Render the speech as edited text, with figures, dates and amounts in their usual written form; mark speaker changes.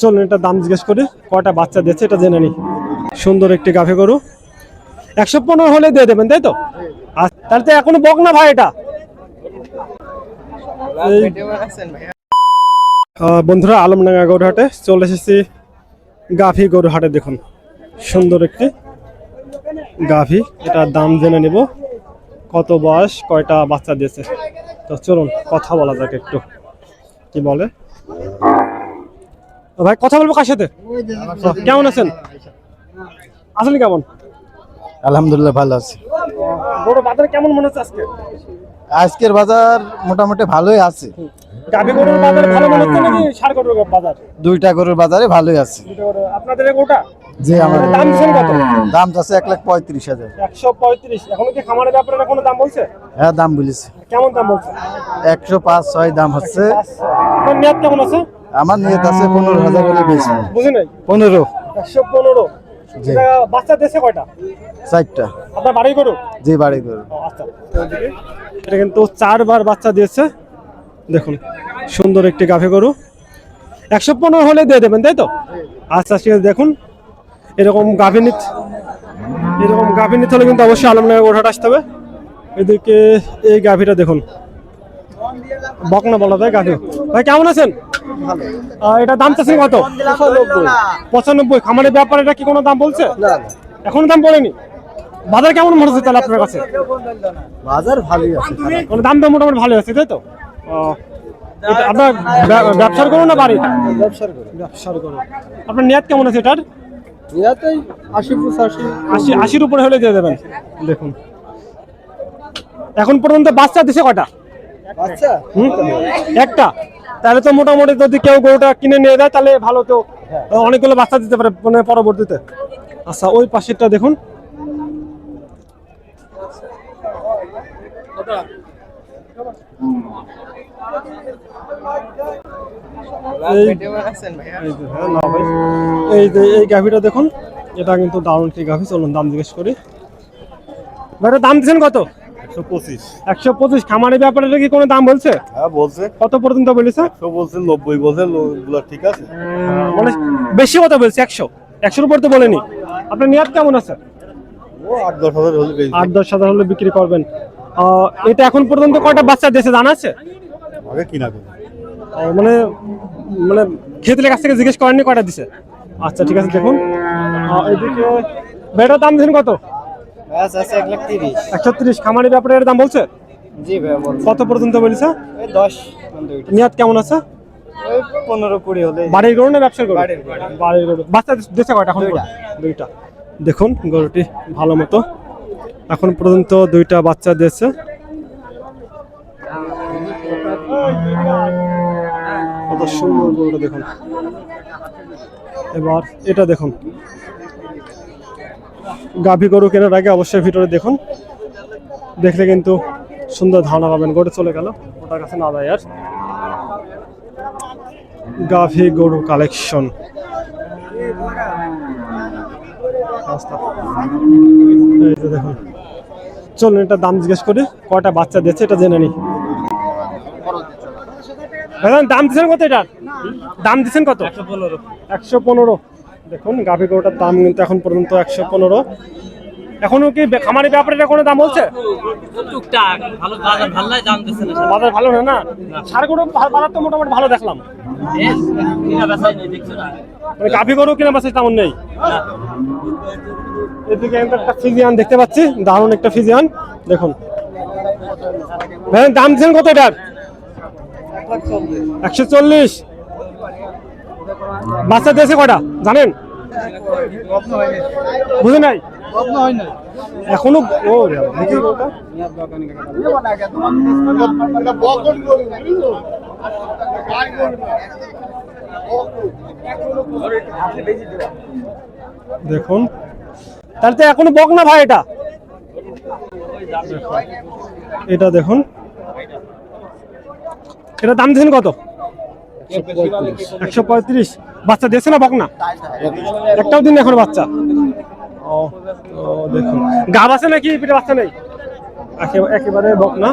Speaker 1: চলুন এটা দাম জিজ্ঞেস করি, কয়টা বাচ্চা দিচ্ছে এটা জেনে নি। সুন্দর একটি গাভী গরু, 115 হলে দিয়ে দেবেন তাই তো? তাহলে তো এখনো বক না ভাই এটা। বন্ধুরা আলমডাঙ্গা গরু হাটে চলে এসেছি। গাভী গরু হাটে দেখুন সুন্দর একটি গাভী, এটার দাম জেনে নিব, কত বয়স, কয়টা বাচ্চা দিয়েছে। তো চলুন কথা বলা যাক একটু, কি বলে ভাই। কথা বলবো কার সাথে? কেমন আছেন? আসলে কেমন?
Speaker 2: আলহামদুলিল্লাহ ভালো আছি।
Speaker 1: গরু বাজার কেমন মনে হচ্ছে আজকে?
Speaker 2: আজকের বাজার মোটামুটি ভালোই আছে।
Speaker 1: গাভী গরুর বাজার ভালো মনে হচ্ছে নাকি ষাঁড় গরুর বাজার?
Speaker 2: দুইটা গরুর বাজারে ভালোই আছে।
Speaker 1: আপনাদের গোটা
Speaker 2: জি আমাদের
Speaker 1: দাম দিচ্ছেন কত?
Speaker 2: দাম আছে 1,35,000।
Speaker 1: 135। এখনো কি খামারের ব্যাপারে কোনো দাম বলছে?
Speaker 2: হ্যাঁ দাম বলেছে।
Speaker 1: কেমন দাম বলছে?
Speaker 2: 105-6 দাম হচ্ছে।
Speaker 1: আপনার নিয়ত কেমন আছে?
Speaker 2: আমার নিয়ত আছে 15,000 হলে বেশি।
Speaker 1: বুঝি নাই।
Speaker 2: 15।
Speaker 1: 115। এটা বাচ্চা দেশে কয়টা?
Speaker 2: 4টা।
Speaker 1: আপনার বাড়ি গরু?
Speaker 2: জি বাড়ি গরু।
Speaker 1: আচ্ছা, এটা কিন্তু 4বার বাচ্চা দিয়েছে। দেখুন সুন্দর একটি গাভী গরু, 115 হলে দিয়ে দেবেন তাই তো? আচ্ছা ঠিক আছে। দেখুন এরকম গাভী নিতে হলে কিন্তু অবশ্যই আলমডাঙ্গা গরুহাট আসতে হবে। এদিকে এই গাভীটা দেখুন, বকনা বলা যায় গাভী। ভাই কেমন আছেন? এটা দাম চাচ্ছেন কত? 95। খামারের ব্যাপারে এটা কি কোনো দাম বলছে? এখনো দাম বলেনি। বাজার কেমন মনে হচ্ছে তাহলে আপনার কাছে?
Speaker 2: বাজার ভালোই আছে।
Speaker 1: দাম তো মোটামুটি ভালো আছে তাই তো? আপনার ব্যবসার করুন না বাড়ি? ব্যবসার করুন। আপনার নিয়াত কেমন আছে এটার? 80-85 উপরে হলে দিয়ে দেবেন। দেখুন এখন পর্যন্ত বাচ্চা দিছে কয়টা? একটা। তাহলে তো মোটামুটি যদি কেউ গরুটা কিনে নিয়ে যায় তাহলে ভালো, তো অনেকগুলো বাচ্চা দিতে পারে মানে পরবর্তীতে। আচ্ছা ওই পাশেরটা দেখুন, এই গাভীটা দেখুন, এটা কিন্তু দারুণ একটি গাভী। চলুন দাম জিজ্ঞেস করি। ভাইটা দাম দিচ্ছেন কত?
Speaker 2: 125।
Speaker 1: 125। খামারের ব্যাপারে কি কোনো দাম বলছে?
Speaker 2: হ্যাঁ বলছে।
Speaker 1: কত পর্যন্ত বলেছে?
Speaker 2: 100 বলছে, 90 বলছে, লোকগুলো ঠিক আছে।
Speaker 1: মানে বেশি কথা বলছে। 100-100 উপর তো বলেনি। আপনার নিয়াত কেমন আছে?
Speaker 2: ও 8-10 হাজার হলে বেশি।
Speaker 1: 8-10 হাজার হলে বিক্রি করবেন। এটা এখন পর্যন্ত কয়টা বাচ্চা দিয়েছে জানা আছে?
Speaker 2: আগে কিনা করে
Speaker 1: মানে মানে খেতের কাছ থেকে জিজ্ঞেস করেননি কয়টা দিছে? আচ্ছা ঠিক আছে। দেখুন এদিকে বেটার দাম দিচ্ছেন কত? 130। খামারের ব্যাপারে এর দাম বলছে?
Speaker 3: জি ভাই বলছি।
Speaker 1: কত পর্যন্ত বলেছে?
Speaker 3: 10।
Speaker 1: নিয়াত কেমন আছে?
Speaker 3: ওই 15-20 হলে।
Speaker 1: বাড়ির গরু না ব্যবসার গরু?
Speaker 3: বাড়ির।
Speaker 1: বাড়ির গরু। বাচ্চা দিচ্ছে কয়টা এখন? দুইটা। দেখুন গরুটি ভালো মতো এখন পর্যন্ত 2টা বাচ্চা দিয়েছে। কত সুন্দর গরুটা দেখুন। এবার এটা দেখুন, গাভী গরু কেনার আগে অবশ্যই ভিতরে দেখুন, দেখলে কিন্তু সুন্দর ধারণা পাবেন। গরু চলে গেল, ওটার কাছে না যায় আর। গাভী গরু কালেকশন। এই যে দেখুন, চলুন এটা দাম জিজ্ঞেস করি, কয়টা বাচ্চা দিচ্ছে এটা জেনে নি। দাম দিচ্ছেন কত এটার? দাম দিচ্ছেন কত? 115। দেখুন গাভী গরুটার দাম কিন্তু এখন পর্যন্ত 115। এখনো কি খামারি ব্যাপারে কোনো দাম বলছে?
Speaker 4: টুকটাক ভালো বাজার ভালো নাই, দাম দিচ্ছে না।
Speaker 1: বাজার ভালো না? ষাঁড় গরু বাজার তো মোটামুটি ভালো দেখলাম।
Speaker 4: কিনা বেচাই নেই, দেখছো না?
Speaker 1: মানে গাভী গরু কিনা বেচা তেমন নেই। এদিকে একটা ফিজিয়ান দেখতে পাচ্ছি, দারুণ একটা ফিজিয়ান। দেখুন ভাই দাম দিচ্ছেন কত এটার? 140। বাচ্চা দিয়েছে কয়টা জানেন? বুঝে নাই এখনো। ও দেখি দেখুন, তাহলে তো এখনো বক না ভাই এটা। এটা দেখুন, এটা দাম দিচ্ছেন কত? 135। বাচ্চা দিয়েছে না বক না? একটাও দিন এখন বাচ্চা। ও দেখুন গাব আছে নাকি পিঠে বাচ্চা নেই? একেবারে বক না।